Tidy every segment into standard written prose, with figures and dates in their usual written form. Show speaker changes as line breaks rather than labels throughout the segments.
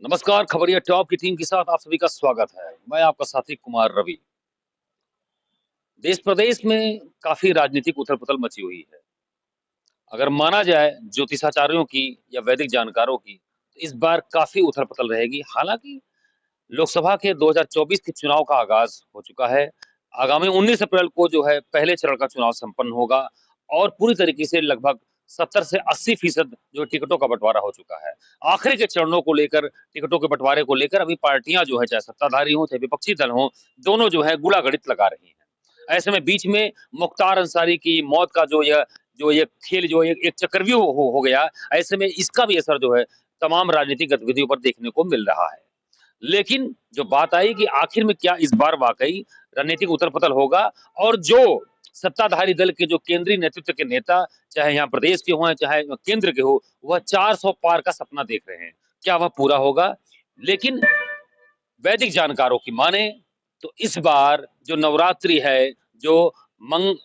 नमस्कार। खबरिया टॉप की टीम के साथ आप सभी का स्वागत है। मैं आपका साथी कुमार रवि। देश प्रदेश में काफी राजनीतिक उथल पुथल मची हुई है। अगर माना जाए ज्योतिषाचार्यों की या वैदिक जानकारों की, तो इस बार काफी उथल पुथल रहेगी। हालांकि लोकसभा के 2024 के चुनाव का आगाज हो चुका है। आगामी 19 अप्रैल को जो है पहले चरण का चुनाव संपन्न होगा और पूरी तरीके से लगभग 70 से 80% जो टिकटों का बंटवारा हो चुका है। आखिरी के चरणों को लेकर, टिकटों के बंटवारे को लेकर अभी पार्टियां जो है, चाहे सत्ताधारी हों चाहे विपक्षी दल हों, दोनों जो है गुड़ागड़ित लगा रही हैं। ऐसे में बीच में मुख्तार अंसारी की मौत का जो ये खेल जो एक चक्रव्यूह हो गया, ऐसे में इसका भी असर जो है तमाम राजनीतिक गतिविधियों पर देखने को मिल रहा है। लेकिन जो बात आई कि आखिर में क्या इस बार वाकई रणनीतिक उथल-पुथल होगा और जो सत्ताधारी दल के जो केंद्रीय नेतृत्व के नेता, चाहे यहाँ प्रदेश के हों चाहे केंद्र के हो, वह 400 पार का सपना देख रहे हैं। क्या वह पूरा होगा? लेकिन वैदिक जानकारों की माने तो इस बार जो नवरात्रि है, जो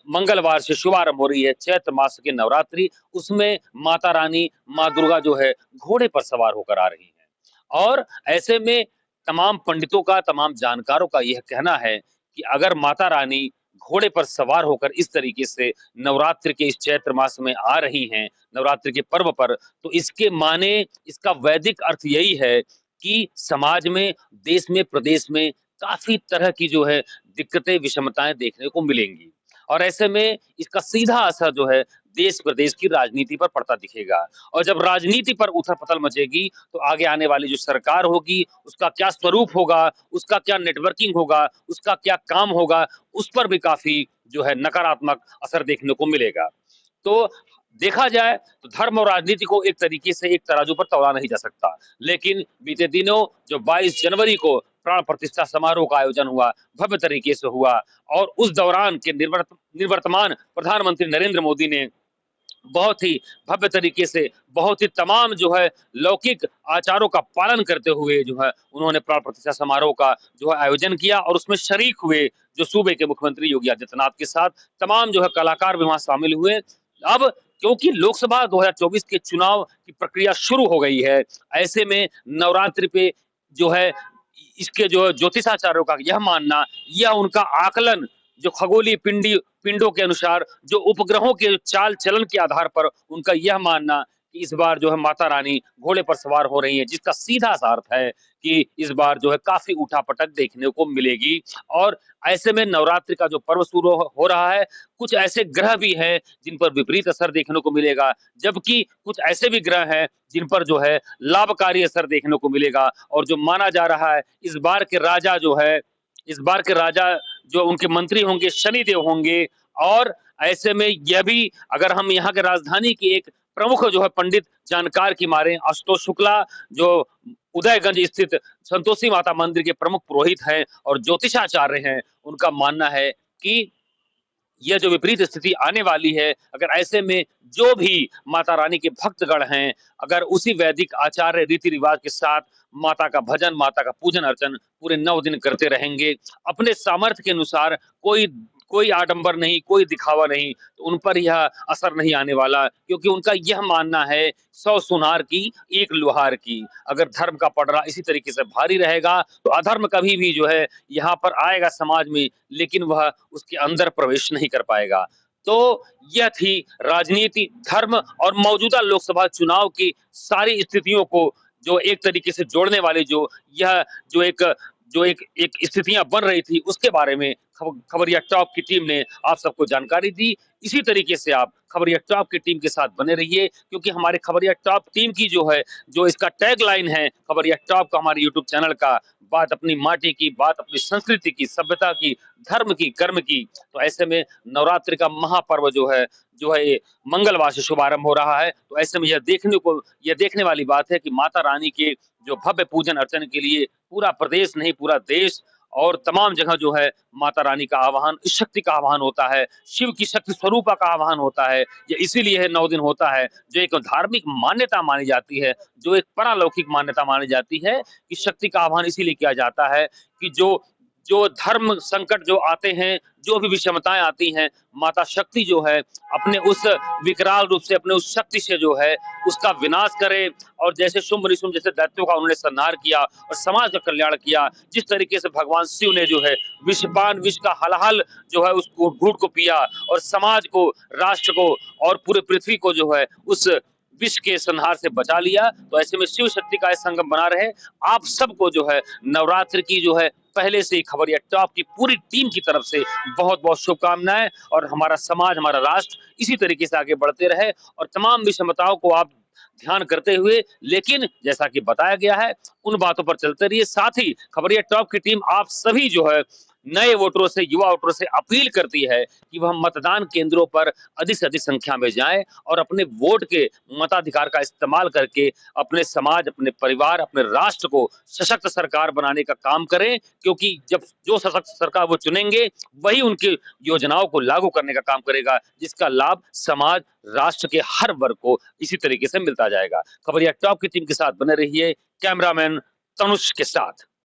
मंगलवार से शुभारंभ हो रही है चैत्र मास की नवरात्रि, उसमें माता रानी, माँ दुर्गा जो है घोड़े पर सवार होकर आ रही हैं। और ऐसे में तमाम पंडितों का, तमाम जानकारों का यह कहना है कि अगर माता रानी घोड़े पर सवार होकर इस तरीके से नवरात्रि के इस चैत्र मास में आ रही हैं, नवरात्रि के पर्व पर, तो इसके माने, इसका वैदिक अर्थ यही है कि समाज में, देश में, प्रदेश में काफ़ी तरह की जो है दिक्कतें, विषमताएँ देखने को मिलेंगी। और ऐसे में इसका सीधा असर जो है देश-प्रदेश की राजनीति पर पड़ता दिखेगा। और जब राजनीति पर उथल-पुथल मचेगी, तो आगे आने वाली जो सरकार होगी, उसका क्या स्वरूप होगा, उसका क्या नेटवर्किंग होगा, उसका क्या काम होगा, उस पर भी काफ़ी जो है नकारात्मक असर देखने को मिलेगा। तो देखा जाए तो धर्म और राजनीति को एक तरीके से एक तराजू पर तौला नहीं जा सकता। लेकिन बीते दिनों जो 22 जनवरी को प्राण प्रतिष्ठा समारोह का आयोजन हुआ, भव्य तरीके से हुआ और उस दौरान के निवर्तमान प्रधानमंत्री नरेंद्र मोदी ने बहुत ही भव्य तरीके से, बहुत ही तमाम जो है लौकिक आचारों का पालन करते हुए जो है उन्होंने प्राण प्रतिष्ठा समारोह का जो है आयोजन किया और उसमें शरीक हुए जो सूबे के मुख्यमंत्री योगी आदित्यनाथ के साथ तमाम जो है कलाकार भी वहां शामिल हुए। अब क्योंकि लोकसभा 2024 के चुनाव की प्रक्रिया शुरू हो गई है, ऐसे में नवरात्रि पे जो है इसके जो ज्योतिषाचार्यों का यह मानना, यह उनका आकलन, जो खगोलीय पिंडों के अनुसार, जो उपग्रहों के चाल चलन के आधार पर उनका यह मानना कि इस बार जो है माता रानी घोड़े पर सवार हो रही है, जिसका सीधा सा अर्थ है कि इस बार जो है काफी उठापटक देखने को मिलेगी। और ऐसे में नवरात्रि का जो पर्व शुरू हो रहा है, कुछ ऐसे ग्रह भी हैं जिन पर विपरीत असर देखने को मिलेगा, जबकि कुछ ऐसे भी ग्रह हैं जिन पर जो है लाभकारी असर देखने को मिलेगा। और जो माना जा रहा है इस बार के राजा जो है, इस बार के राजा जो उनके मंत्री होंगे शनिदेव होंगे। और ऐसे में यह भी, अगर हम यहाँ के राजधानी की एक प्रमुख जो है पंडित जानकार की मारे, आशुतोष शुक्ला, जो उदयगंज स्थित संतोषी माता मंदिर के प्रमुख पुरोहित हैं और ज्योतिषाचार्य हैं, उनका मानना है कि यह जो विपरीत स्थिति आने वाली है, अगर ऐसे में जो भी माता रानी के भक्तगण हैं, अगर उसी वैदिक आचार्य रीति-रिवाज के साथ माता का भजन, माता का पूजन-अर्चन पूरे 9 दिन करते रहेंगे, अपने सामर्थ्य के अनुसार, कोई कोई आडंबर नहीं, कोई दिखावा नहीं, तो उन पर यह असर नहीं आने वाला, क्योंकि उनका यह मानना है 100 सुनार की, 1 लुहार की। अगर धर्म का पलड़ा इसी तरीके से भारी रहेगा, तो अधर्म कभी भी जो है यहाँ पर आएगा समाज में, लेकिन वह उसके अंदर प्रवेश नहीं कर पाएगा। तो यह थी राजनीति, धर्म और मौजूदा लोकसभा चुनाव की सारी स्थितियों को जो एक तरीके से जोड़ने वाली यह जो एक एक स्थितियां बन रही थी, उसके बारे में खबरिया टॉप की टीम ने आप सबको जानकारी दी। इसी तरीके से आप खबरिया टॉप की टीम के साथ बने रहिए, क्योंकि हमारे खबरिया टॉप टीम की जो है, जो इसका टैगलाइन है खबरिया टॉप का, हमारे यूट्यूब चैनल का, बात अपनी माटी की, बात अपनी संस्कृति की, सभ्यता की, धर्म की, कर्म की। तो ऐसे में नवरात्रि का महापर्व जो है ये मंगलवार से शुभारंभ हो रहा है। तो ऐसे में यह देखने वाली बात है कि माता रानी के जो भव्य पूजन अर्चन के लिए पूरा प्रदेश नहीं, पूरा देश और तमाम जगह जो है माता रानी का आवाहन, इस शक्ति का आवाहन होता है, शिव की शक्ति स्वरूपा का आवाहन होता है। ये इसीलिए है 9 दिन होता है, जो एक धार्मिक मान्यता मानी जाती है, जो एक पारलौकिक मान्यता मानी जाती है कि शक्ति का आह्वान इसीलिए किया जाता है कि जो जो धर्म संकट जो आते हैं, जो भी विषमताएँ आती हैं, माता शक्ति जो है अपने उस विकराल रूप से, अपने उस शक्ति से जो है उसका विनाश करे और जैसे शुंभ निशुंभ जैसे दैत्यों का उन्होंने संहार किया और समाज का कल्याण किया। जिस तरीके से भगवान शिव ने जो है विषपान विष का हलाहल जो है उसको घूँट को पिया और समाज को, राष्ट्र को और पूरे पृथ्वी को जो है उस विष के संहार से बचा लिया। तो ऐसे में शिव शक्ति का ये संगम बना रहे। आप सबको जो है नवरात्र की जो है पहले से ही खबरिया टॉप की पूरी टीम की तरफ से बहुत-बहुत शुभकामनाएँ और हमारा समाज, हमारा राष्ट्र इसी तरीके से आगे बढ़ते रहे और तमाम विषमताओं को आप ध्यान करते हुए लेकिन जैसा कि बताया गया है, उन बातों पर चलते रहिए। साथ ही खबरिया टॉप की टीम आप सभी जो है नए वोटरों से, युवा वोटरों से अपील करती है कि वह मतदान केंद्रों पर अधिक से अधिक संख्या में जाएँ और अपने वोट के मताधिकार का इस्तेमाल करके अपने समाज, अपने परिवार, अपने राष्ट्र को सशक्त सरकार बनाने का काम करें क्योंकि जब जो सशक्त सरकार वो चुनेंगे, वही उनकी योजनाओं को लागू करने का काम करेगा, जिसका लाभ समाज, राष्ट्र के हर वर्ग को इसी तरीके से मिलता जाएगा। खबरिया टॉप की टीम के साथ बने रहिए, कैमरामैन तनुष के साथ।